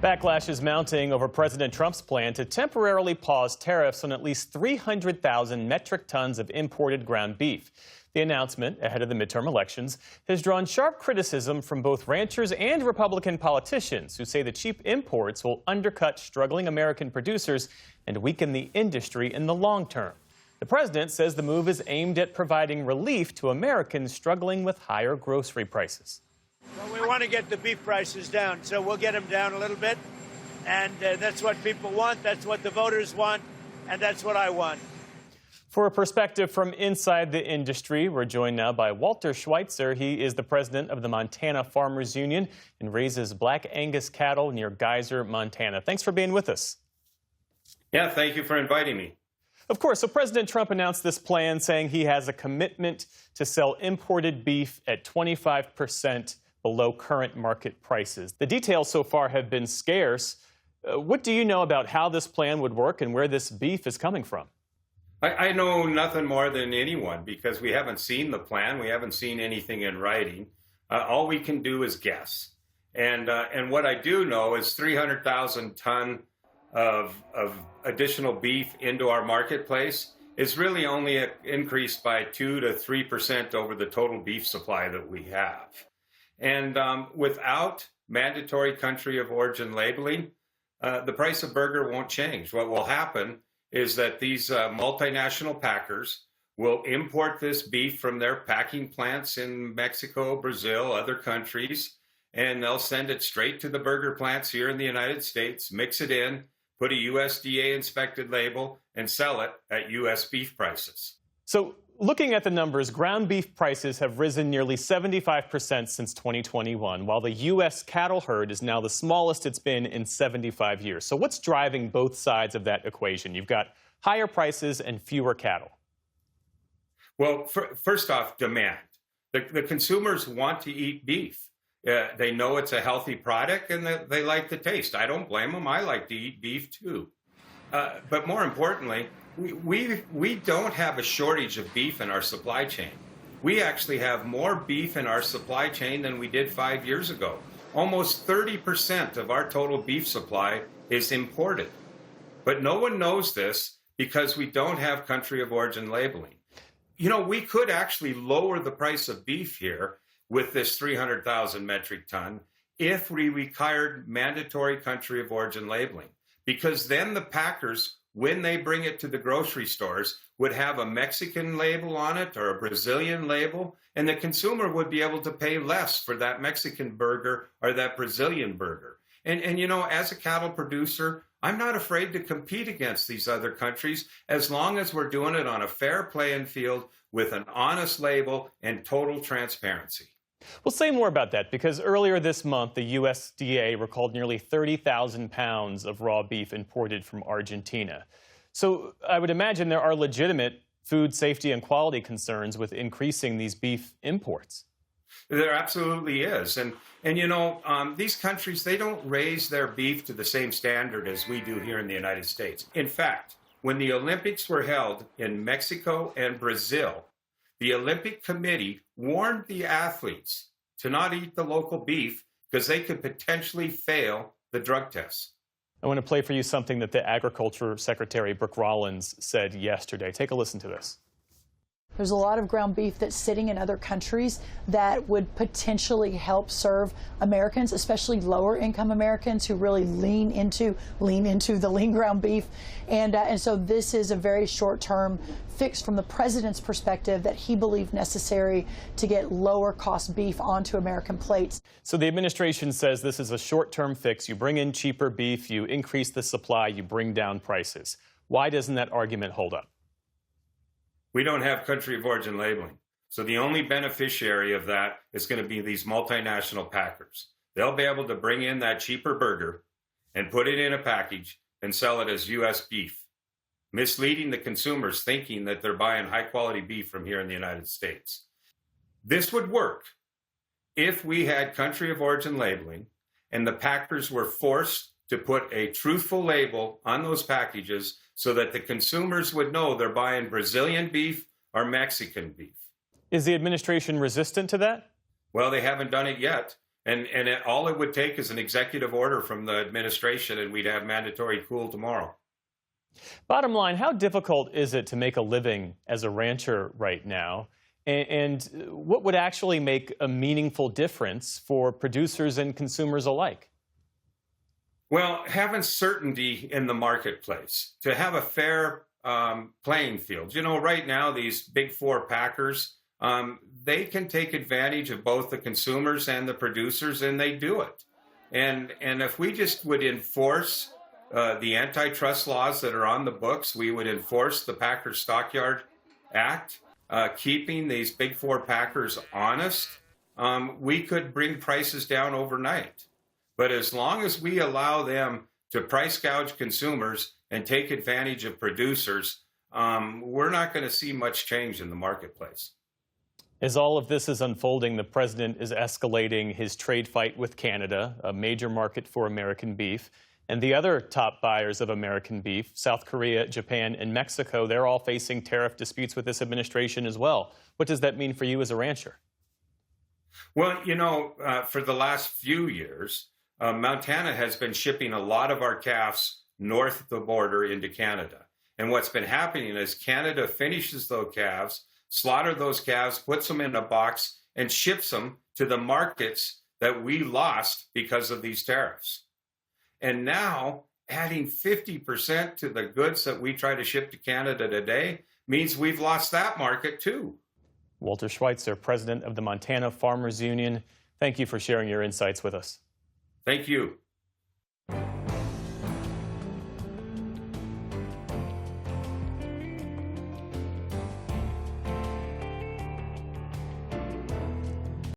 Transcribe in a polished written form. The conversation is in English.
Backlash is mounting over President Trump's plan to temporarily pause tariffs on at least 300,000 metric tons of imported ground beef. The announcement, ahead of the midterm elections, has drawn sharp criticism from both ranchers and Republican politicians who say the cheap imports will undercut struggling American producers and weaken the industry in the long term. The president says the move is aimed at providing relief to Americans struggling with higher grocery prices. Well, we want to get the beef prices down, so we'll get them down a little bit. And that's what people want, that's what the voters want, and that's what I want. For a perspective from inside the industry, we're joined now by Walter Schweitzer. He is the president of the Montana Farmers Union and raises Black Angus cattle near Geyser, Montana. Thanks for being with us. Yeah, thank you for inviting me. Of course. So President Trump announced this plan saying he has a commitment to sell imported beef at 25% below current market prices. The details so far have been scarce. What do you know about how this plan would work and where this beef is coming from? I know nothing more than anyone because we haven't seen the plan. We haven't seen anything in writing. All we can do is guess. And what I do know is 300,000 ton of additional beef into our marketplace is really only increased by 2 to 3% over the total beef supply that we have. And without mandatory country of origin labeling, the price of burger won't change. What will happen is that these multinational packers will import this beef from their packing plants in Mexico, Brazil, other countries, and they'll send it straight to the burger plants here in the United States, mix it in, put a USDA-inspected label, and sell it at U.S. beef prices. So looking at the numbers, ground beef prices have risen nearly 75% since 2021, while the U.S. cattle herd is now the smallest it's been in 75 years. So what's driving both sides of that equation? You've got higher prices and fewer cattle. Well, first off, demand. The consumers want to eat beef. They know it's a healthy product and they like the taste. I don't blame them. I like to eat beef too. But more importantly, we don't have a shortage of beef in our supply chain. We actually have more beef in our supply chain than we did 5 years ago. Almost 30% of our total beef supply is imported. But no one knows this because we don't have country of origin labeling. You know, we could actually lower the price of beef here with this 300,000 metric ton if we required mandatory country of origin labeling, because then the packers, when they bring it to the grocery stores, would have a Mexican label on it or a Brazilian label, and the consumer would be able to pay less for that Mexican burger or that Brazilian burger. And you know, as a cattle producer, I'm not afraid to compete against these other countries as long as we're doing it on a fair playing field with an honest label and total transparency. Well, say more about that, because earlier this month, the USDA recalled nearly 30,000 pounds of raw beef imported from Argentina. So I would imagine there are legitimate food safety and quality concerns with increasing these beef imports. There absolutely is. And you know, these countries, they don't raise their beef to the same standard as we do here in the United States. In fact, when the Olympics were held in Mexico and Brazil, the Olympic Committee warned the athletes to not eat the local beef because they could potentially fail the drug tests. I want to play for you something that the Agriculture Secretary Brooke Rollins said yesterday. Take a listen to this. There's a lot of ground beef that's sitting in other countries that would potentially help serve Americans, especially lower income Americans who really lean into the lean ground beef. And so this is a very short term fix from the president's perspective that he believed necessary to get lower cost beef onto American plates. So the administration says this is a short term fix. You bring in cheaper beef, you increase the supply, you bring down prices. Why doesn't that argument hold up? We don't have country of origin labeling. So the only beneficiary of that is going to be these multinational packers. They'll be able to bring in that cheaper burger and put it in a package and sell it as U.S. beef, misleading the consumers thinking that they're buying high quality beef from here in the United States. This would work if we had country of origin labeling and the packers were forced to put a truthful label on those packages so that the consumers would know they're buying Brazilian beef or Mexican beef. Is the administration resistant to that? Well, they haven't done it yet. All it would take is an executive order from the administration, and we'd have mandatory cool tomorrow. Bottom line, how difficult is it to make a living as a rancher right now? And what would actually make a meaningful difference for producers and consumers alike? Well, having certainty in the marketplace, to have a fair playing field. You know, right now, these big four packers, they can take advantage of both the consumers and the producers, and they do it. And if we just would enforce the antitrust laws that are on the books, we would enforce the Packer Stockyard Act, keeping these big four packers honest, we could bring prices down overnight. But as long as we allow them to price gouge consumers and take advantage of producers, we're not going to see much change in the marketplace. As all of this is unfolding, the president is escalating his trade fight with Canada, a major market for American beef. And the other top buyers of American beef, South Korea, Japan, and Mexico, they're all facing tariff disputes with this administration as well. What does that mean for you as a rancher? Well, you know, for the last few years, Montana has been shipping a lot of our calves north of the border into Canada. And what's been happening is Canada finishes those calves, slaughters those calves, puts them in a box, and ships them to the markets that we lost because of these tariffs. And now adding 50% to the goods that we try to ship to Canada today means we've lost that market too. Walter Schweitzer, president of the Montana Farmers Union, thank you for sharing your insights with us. Thank you.